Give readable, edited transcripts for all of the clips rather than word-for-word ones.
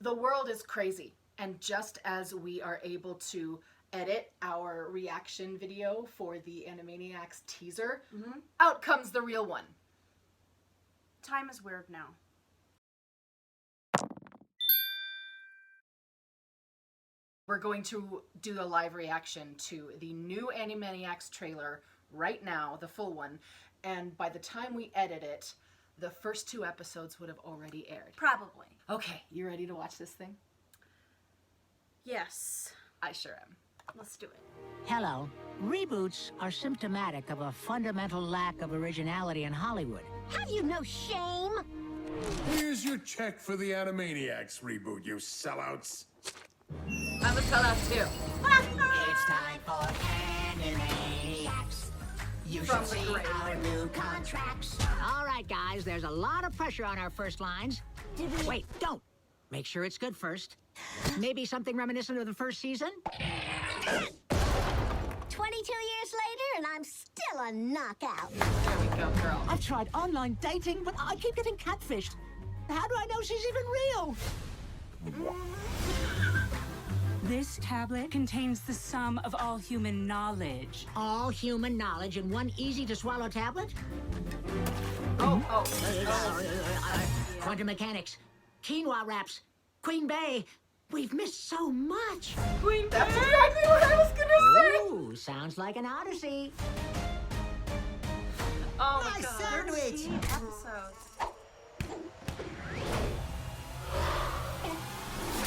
The world is crazy, and just as we are able to edit our reaction video for the Animaniacs teaser, out comes the real one. Time is weird now. We're going to do a live reaction to the new Animaniacs trailer right now, the full one, and by the time we edit it, the first 2 episodes would have already aired. Probably. Okay, you ready to watch this thing? Yes. I sure am. Let's do it. Hello. Reboots are symptomatic of a fundamental lack of originality in Hollywood. Have you no shame? Here's your check for the Animaniacs reboot, you sellouts. I'm a sellout too. It's time for Animaniacs. You From should the see grave. our new contracts. All right, guys, there's a lot of pressure on our first lines. Wait, don't. Make sure it's good first. Maybe something reminiscent of the first season? 22 years later, and I'm still a knockout. There we go, girl. I've tried online dating, but I keep getting catfished. How do I know she's even real? This tablet contains the sum of all human knowledge. All human knowledge in one easy-to-swallow tablet? Oh. Quantum mechanics, quinoa wraps, Queen Bey. We've missed so much. Queen, that's exactly what I was gonna say. Ooh, sounds like an odyssey. Oh my god. Sandwich. Episodes.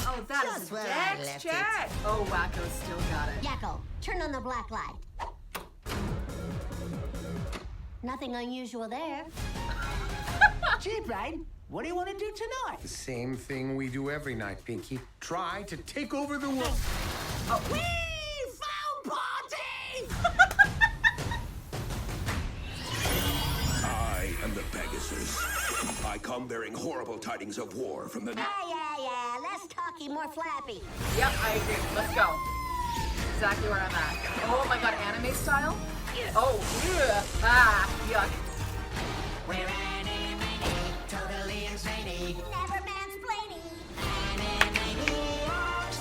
Oh, that is Just where I Dex left check. Oh, Wacko's still got it. Yakko, turn on the black light. Nothing unusual there. Gee, Brain, what do you want to do tonight? The same thing we do every night, Pinky. Try to take over the world. We found party! I am the Pegasus. I come bearing horrible tidings of war from the... Yeah. Less talky, more flappy. Yep, I agree. Let's go. Exactly where I'm at. Oh my god, anime style? Oh, ugh. Ah, yuck. We're Animaniacs, totally insane. Never mansplaining. Animaniacs.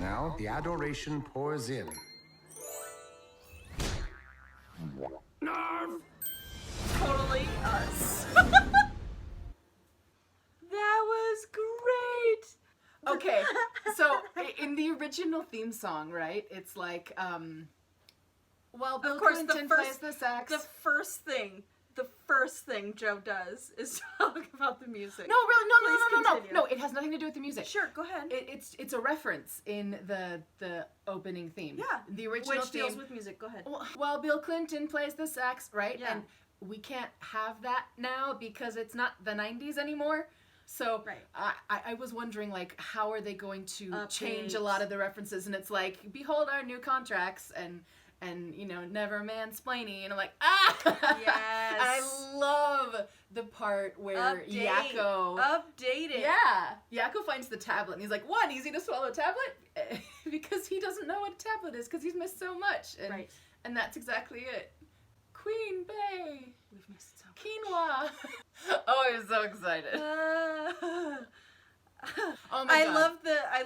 Now, the adoration pours in. Totally us. That was great. Okay, so in the original theme song, right, it's like, well, Bill Of course, Clinton plays the sax. The first thing Joe does is talk about the music. No, really, Please no. continue. No, it has nothing to do with the music. Sure, go ahead. It's a reference in the opening theme. Yeah, The original which deals theme. with music. Go ahead. Well, Bill Clinton plays the sax, right? Yeah. And we can't have that now because it's not the 90s anymore. So Right. I was wondering, like, how are they going to change a Update. lot of the references? And it's like, behold our new contracts and you know, never mansplaining. And I'm like, ah! Yes. I love the part where Yakko... Updated. Yeah, Yakko finds the tablet and he's like, "One easy to swallow tablet," because he doesn't know what a tablet is because he's missed so much, and Right. and that's exactly it. Queen Bey, We've missed so much. quinoa. Oh, I'm so excited. Oh my I god.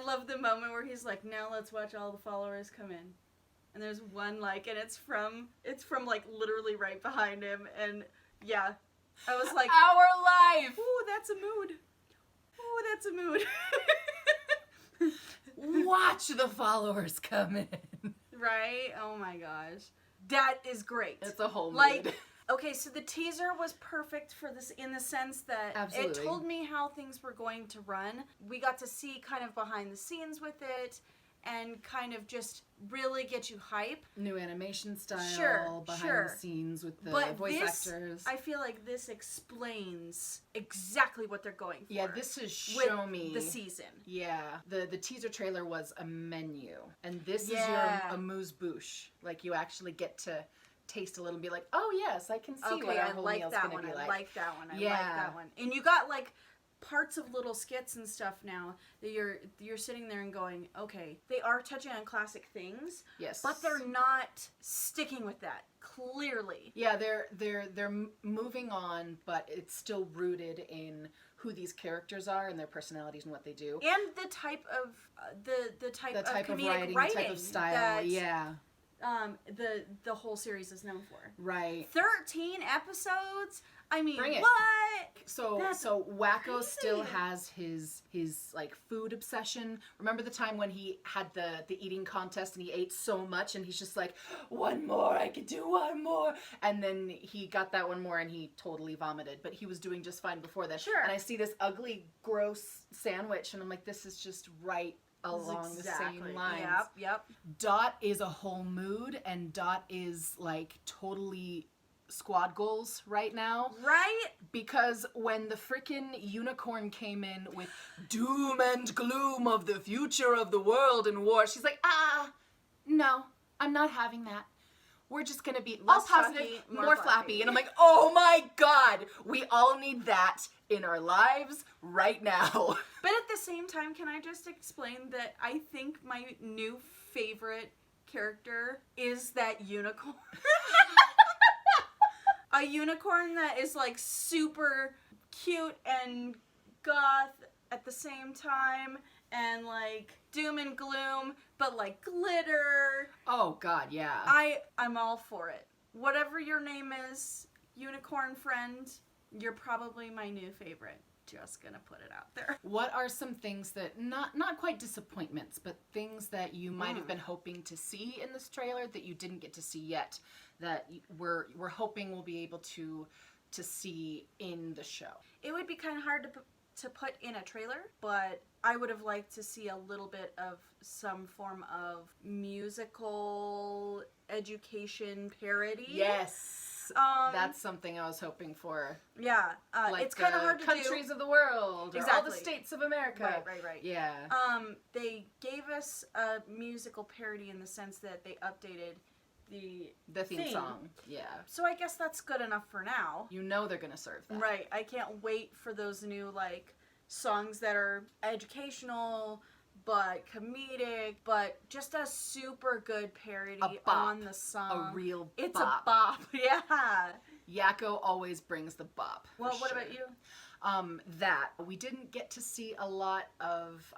love the moment where he's like, now let's watch all the followers come in. And there's one like, and it's from like literally right behind him, and yeah. I was like, Our life. ooh, that's a mood. Ooh, that's a mood. Watch the followers come in. Right? Oh my gosh. That is great. It's a whole like mood. okay, so the teaser was perfect for this in the sense that Absolutely. it told me how things were going to run. We got to see kind of behind the scenes with it and kind of just really get you hype. New animation style, Sure, behind sure. the scenes with the But voice this, actors. I feel like this explains exactly what they're going for. Yeah, this is with show me the season. Yeah, the teaser trailer was a menu, and this is Yeah. your amuse-bouche. Like, you actually get to taste a little and be like, oh yes, I can see what Okay, our I whole like meal's that gonna one. be I like. like that one. I Yeah. like that one. And you got like parts of little skits and stuff now that you're sitting there and going, okay, they are touching on classic things, Yes, but they're not sticking with that clearly. Yeah, they're moving on, but it's still rooted in who these characters are and their personalities and what they do. And the type of the type of comedic writing, type of style, that the whole series is known for. Right. 13 episodes? I mean, Bring it. what? So Wacko crazy. still has his like food obsession. Remember the time when he had the eating contest and he ate so much and he's just like, one more, I could do one more. And then he got that one more and he totally vomited. But he was doing just fine before that. Sure. And I see this ugly, gross sandwich and I'm like, this is just right along the same lines. Yep. Dot is a whole mood and Dot is like totally squad goals right now. Right? Because when the frickin' unicorn came in with doom and gloom of the future of the world and war, she's like, no, I'm not having that. We're just gonna be all Less positive, talky, more flappy. And I'm like, oh my god, we all need that in our lives right now. But at the same time, can I just explain that I think my new favorite character is that unicorn? A unicorn that is like super cute and goth at the same time and like doom and gloom, but like glitter. Oh god, yeah. I'm all for it. Whatever your name is, unicorn friend, you're probably my new favorite. Just gonna put it out there. What are some things that, not quite disappointments, but things that you might have been hoping to see in this trailer that you didn't get to see yet, that we're hoping we'll be able to see in the show? It would be kind of hard to put in a trailer, but I would have liked to see a little bit of some form of musical education parody. Yes. That's something I was hoping for. Yeah, Like it's kind of hard to do. countries of the world, or all the Exactly. states of America. Right. Yeah. They gave us a musical parody in the sense that they updated the theme song. Yeah. So I guess that's good enough for now. You know they're gonna serve that. Right. I can't wait for those new like songs that are educational but comedic, but just a super good parody A bop. on the song. A real It's bop. a bop. Yeah. Yakko always brings the bop. Well, for what sure. about you? That we didn't get to see a lot of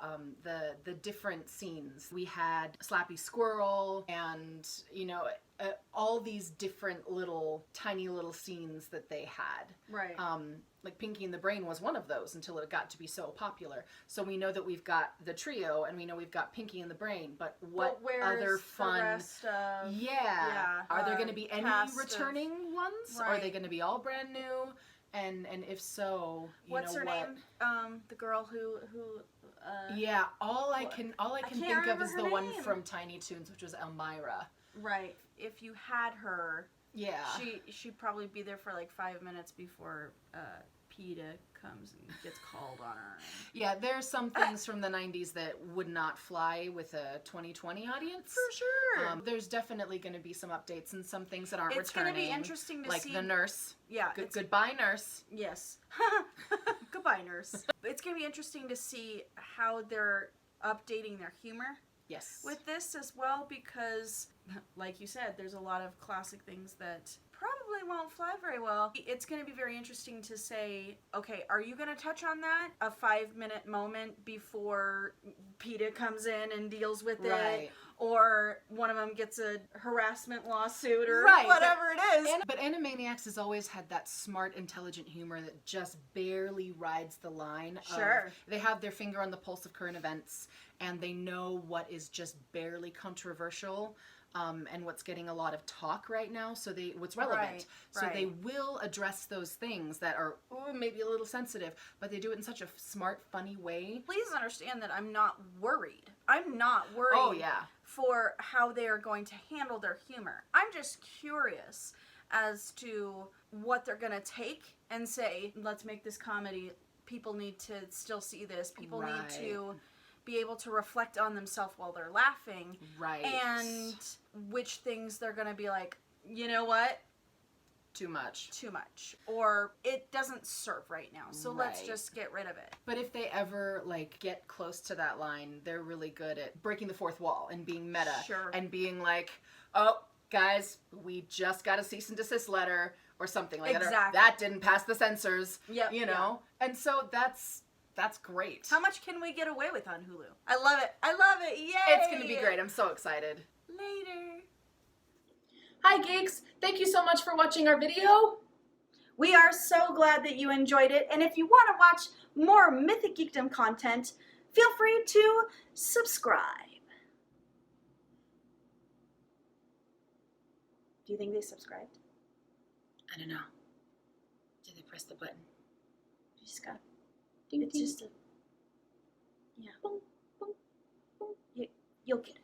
the different scenes. We had Slappy Squirrel and all these different tiny little scenes that they had. Right. Like Pinky and the Brain was one of those until it got to be so popular. So we know that we've got the trio and we know we've got Pinky and the Brain, but what where's other fun? The rest of, Yeah. Are there going to be any cast of- returning ones? Or are they Right. going to be all brand new? And if so, What's her name? The girl who Yeah, all I can can't think of remember is her the one name. from Tiny Toons, which was Elmira. Right. If you had her, Yeah. she'd probably be there for like 5 minutes before PETA comes and gets called on her. Yeah, there are some things from the 90s that would not fly with a 2020 audience. For sure. There's definitely going to be some updates and some things that aren't It's returning. gonna be interesting to like see- the nurse. Yeah. Goodbye, nurse. Yes. Goodbye, nurse. It's going to be interesting to see how they're updating their humor Yes. with this as well, because, like you said, there's a lot of classic things that probably won't fly very well. It's going to be very interesting to say, okay, are you going to touch on that? A 5-minute moment before PETA comes in and deals with Right. it, or one of them gets a harassment lawsuit, or Right, whatever it is. But Animaniacs has always had that smart, intelligent humor that just barely rides the line. Sure. They have their finger on the pulse of current events, and they know what is just barely controversial, and what's getting a lot of talk right now. So what's relevant. So they will address those things that are maybe a little sensitive, but they do it in such a smart, funny way. Please understand that I'm not worried. I'm not worried Oh, yeah. for how they are going to handle their humor. I'm just curious as to what they're going to take and say, let's make this comedy. People need to still see this. People need to be able to reflect on themselves while they're laughing. Right. And which things they're going to be like, you know what? Too much. Too much. Or it doesn't serve right now, so let's Right. just get rid of it. But if they ever get close to that line, they're really good at breaking the fourth wall and being meta. Sure. And being like, oh, guys, we just got a cease and desist letter. or something like that. Exactly. That didn't pass the censors. Yep, You know? And so that's great. How much can we get away with on Hulu? I love it. I love it. Yay! It's going to be great. I'm so excited. Later. Hi, geeks. Thank you so much for watching our video. We are so glad that you enjoyed it, and if you want to watch more Mythic Geekdom content, feel free to subscribe. Do you think they subscribed? I don't know. Did they press the button? You just got. Ding, It's ding. just a. Yeah. Boom, boom, boom. You'll get it.